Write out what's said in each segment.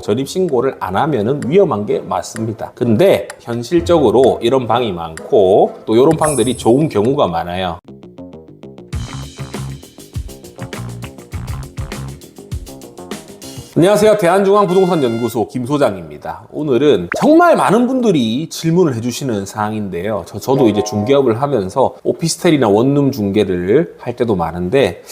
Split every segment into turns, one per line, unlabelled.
전입신고를 안 하면은 위험한 게 맞습니다. 근데 현실적으로 이런 방이 많고 또 이런 방들이 좋은 경우가 많아요. 안녕하세요. 대한중앙부동산연구소 김 소장입니다. 오늘은 정말 많은 분들이 질문을 해주시는 사항인데요. 저도 이제 중개업을 하면서 오피스텔이나 원룸 중개를 할 때도 많은데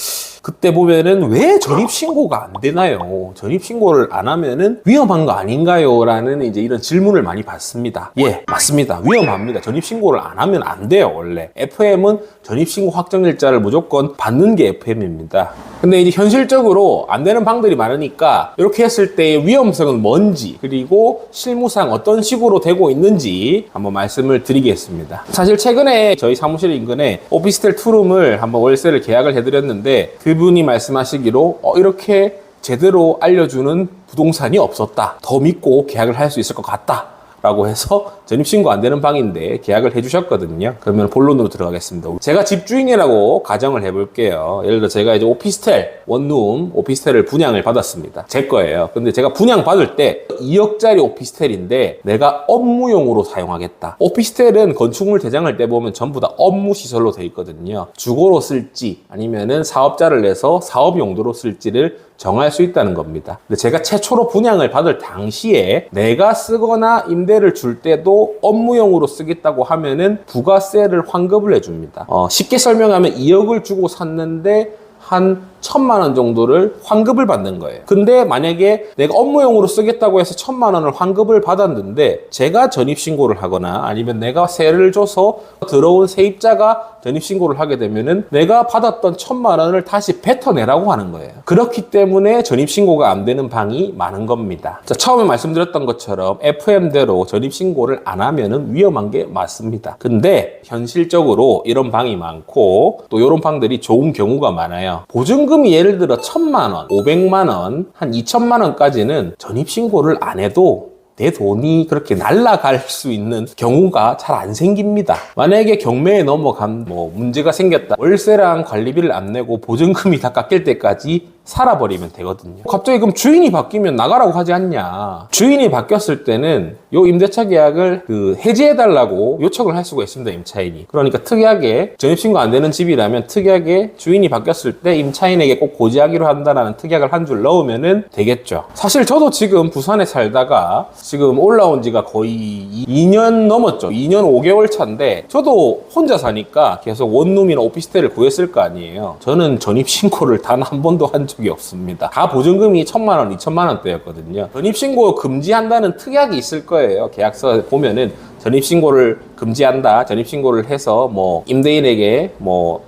그때 보면은 왜 전입신고가 안 되나요? 전입신고를 안 하면은 위험한 거 아닌가요? 라는 이제 이런 질문을 많이 받습니다. 예, 맞습니다. 위험합니다. 전입신고를 안 하면 안 돼요, 원래. FM은 전입신고 확정일자를 무조건 받는 게 FM입니다. 근데 이제 현실적으로 안 되는 방들이 많으니까 이렇게 했을 때의 위험성은 뭔지 그리고 실무상 어떤 식으로 되고 있는지 한번 말씀을 드리겠습니다. 사실 최근에 저희 사무실 인근에 오피스텔 투룸을 한번 월세를 계약을 해드렸는데 그분이 말씀하시기로 이렇게 제대로 알려주는 부동산이 없었다. 더 믿고 계약을 할 수 있을 것 같다. 라고 해서 전입신고 안 되는 방인데 계약을 해주셨거든요. 그러면 본론으로 들어가겠습니다. 제가 집주인이라고 가정을 해볼게요. 예를 들어 제가 이제 오피스텔, 원룸 오피스텔을 분양을 받았습니다. 제 거예요. 근데 제가 분양 받을 때 2억짜리 오피스텔인데 내가 업무용으로 사용하겠다. 오피스텔은 건축물 대장을 떼보면 전부 다 업무시설로 돼 있거든요. 주거로 쓸지 아니면은 사업자를 내서 사업 용도로 쓸지를 정할 수 있다는 겁니다. 근데 제가 최초로 분양을 받을 당시에 내가 쓰거나 임대를 줄 때도 업무용으로 쓰겠다고 하면은 부가세를 환급을 해줍니다. 쉽게 설명하면 2억을 주고 샀는데 한 1,000만 원 정도를 환급을 받는 거예요. 근데 만약에 내가 업무용으로 쓰겠다고 해서 1,000만 원을 환급을 받았는데 제가 전입신고를 하거나 아니면 내가 세를 줘서 들어온 세입자가 전입신고를 하게 되면은 내가 받았던 1,000만 원을 다시 뱉어내라고 하는 거예요. 그렇기 때문에 전입신고가 안 되는 방이 많은 겁니다. 자, 처음에 말씀드렸던 것처럼 FM대로 전입신고를 안 하면은 위험한 게 맞습니다. 근데 현실적으로 이런 방이 많고 또 이런 방들이 좋은 경우가 많아요. 보증금이 예를 들어 1,000만 원, 500만 원, 한 2천만 원까지는 전입신고를 안 해도 내 돈이 그렇게 날아갈 수 있는 경우가 잘 안 생깁니다. 만약에 경매에 넘어간 문제가 생겼다. 월세랑 관리비를 안 내고 보증금이 다 깎일 때까지 살아버리면 되거든요. 갑자기 그럼 주인이 바뀌면 나가라고 하지 않냐. 주인이 바뀌었을 때는 요 임대차 계약을 해지해달라고 요청을 할 수가 있습니다. 임차인이. 그러니까 특이하게 전입신고 안 되는 집이라면 특이하게 주인이 바뀌었을 때 임차인에게 꼭 고지하기로 한다라는 특약을 한 줄 넣으면 되겠죠. 사실 저도 지금 부산에 살다가 지금 올라온 지가 거의 2년 넘었죠. 2년 5개월 차인데 저도 혼자 사니까 계속 원룸이나 오피스텔을 구했을 거 아니에요. 저는 전입신고를 단 한 번도 한 적이 없습니다. 다 보증금이 1,000만 원, 2천만 원대였거든요. 전입신고 금지한다는 특약이 있을 거예요. 계약서 보면은 전입신고를 금지한다. 전입신고를 해서 임대인에게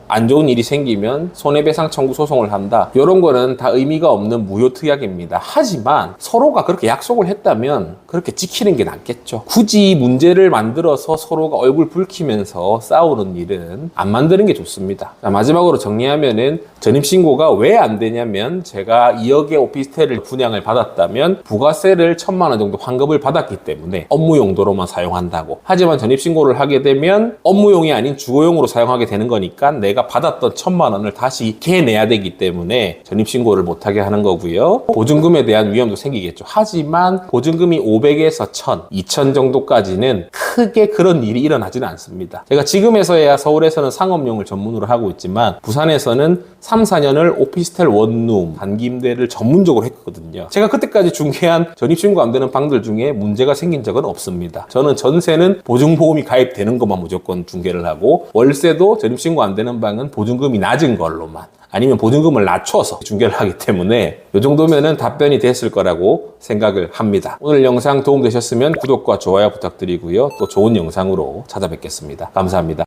안 좋은 일이 생기면 손해배상 청구 소송을 한다. 이런 거는 다 의미가 없는 무효 특약입니다. 하지만 서로가 그렇게 약속을 했다면 그렇게 지키는 게 낫겠죠. 굳이 문제를 만들어서 서로가 얼굴 붉히면서 싸우는 일은 안 만드는 게 좋습니다. 자, 마지막으로 정리하면은 전입신고가 왜 안 되냐면 제가 2억의 오피스텔을 분양을 받았다면 부가세를 1,000만 원 정도 환급을 받았기 때문에 업무 용도로만 사용한다고. 하지만 전입신고를 하게 되면 업무용이 아닌 주거용으로 사용하게 되는 거니까 내가 받았던 1,000만 원을 다시 개내야 되기 때문에 전입신고를 못하게 하는 거고요. 보증금에 대한 위험도 생기겠죠. 하지만 보증금이 500에서 1,000, 2,000 정도까지는 크게 그런 일이 일어나지는 않습니다. 제가 지금에서야 서울에서는 상업용을 전문으로 하고 있지만 부산에서는 3, 4년을 오피스텔 원룸, 단기 임대를 전문적으로 했거든요. 제가 그때까지 중개한 전입신고 안 되는 방들 중에 문제가 생긴 적은 없습니다. 저는 전세는 보증보험이 가입되는 것만 무조건 중개를 하고 월세도 전입신고 안 되는 방은 보증금이 낮은 걸로만 아니면 보증금을 낮춰서 중개를 하기 때문에 이 정도면은 답변이 됐을 거라고 생각을 합니다. 오늘 영상 도움되셨으면 구독과 좋아요 부탁드리고요. 또 좋은 영상으로 찾아뵙겠습니다. 감사합니다.